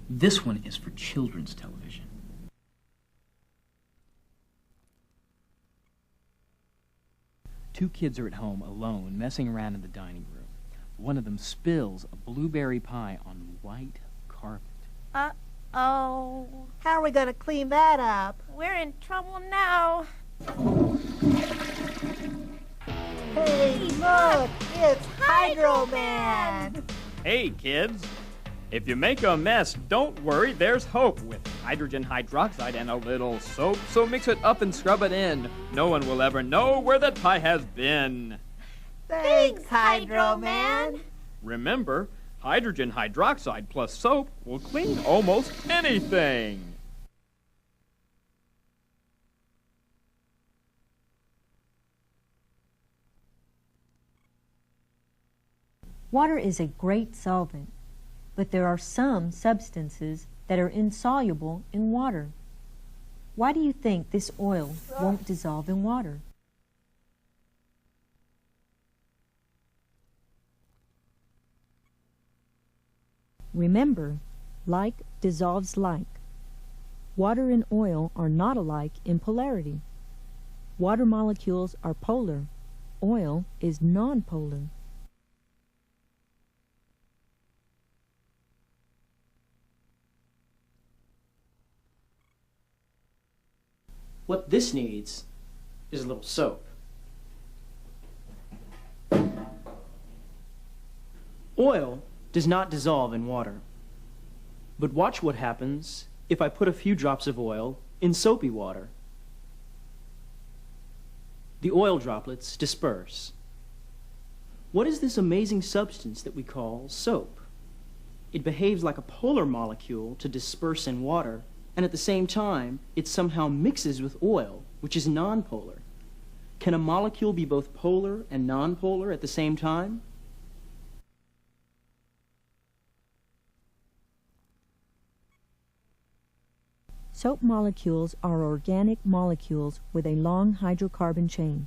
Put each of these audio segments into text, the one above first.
This one is for children's television. Two kids are at home alone, messing around in the dining room. One of them spills a blueberry pie on white carpet. Uh-oh. How are we going to clean that up? We're in trouble now. Hey, look! It's Hydro Man! Hey, kids. If you make a mess, don't worry, there's hope with hydrogen hydroxide and a little soap. So mix it up and scrub it in. No one will ever know where that pie has been. Thanks, Hydro Man! Remember, hydrogen hydroxide plus soap will clean almost anything. Water is a great solvent, but there are some substances that are insoluble in water. Why do you think this oil won't dissolve in water? Remember, like dissolves like. Water and oil are not alike in polarity. Water molecules are polar. Oil is nonpolar. What this needs is a little soap. Oil does not dissolve in water. But watch what happens if I put a few drops of oil in soapy water. The oil droplets disperse. What is this amazing substance that we call soap? It behaves like a polar molecule to disperse in water, and at the same time, it somehow mixes with oil, which is nonpolar. Can a molecule be both polar and nonpolar at the same time? Soap molecules are organic molecules with a long hydrocarbon chain.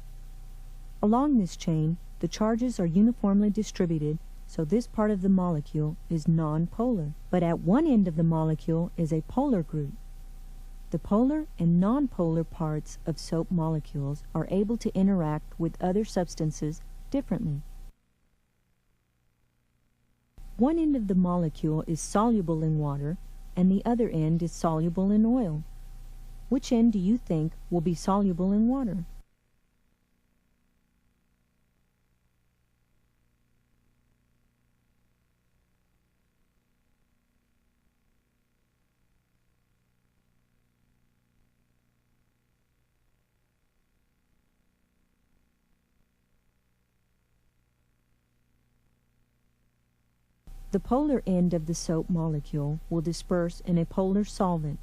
Along this chain, the charges are uniformly distributed, so this part of the molecule is nonpolar. But at one end of the molecule is a polar group. The polar and nonpolar parts of soap molecules are able to interact with other substances differently. One end of the molecule is soluble in water, and the other end is soluble in oil. Which end do you think will be soluble in water? The polar end of the soap molecule will disperse in a polar solvent,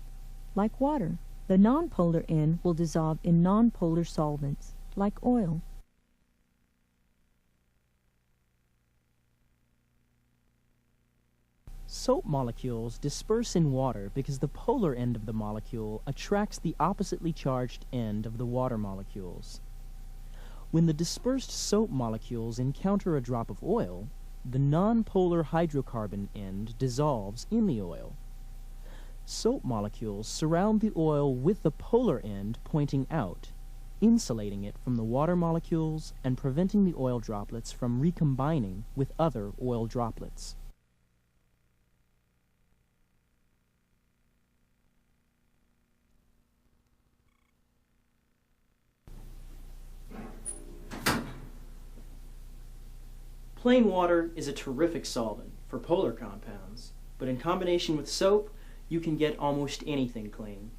like water. The nonpolar end will dissolve in nonpolar solvents, like oil. Soap molecules disperse in water because the polar end of the molecule attracts the oppositely charged end of the water molecules. When the dispersed soap molecules encounter a drop of oil, the nonpolar hydrocarbon end dissolves in the oil. Soap molecules surround the oil with the polar end pointing out, insulating it from the water molecules and preventing the oil droplets from recombining with other oil droplets. Plain water is a terrific solvent for polar compounds, but in combination with soap, you can get almost anything clean.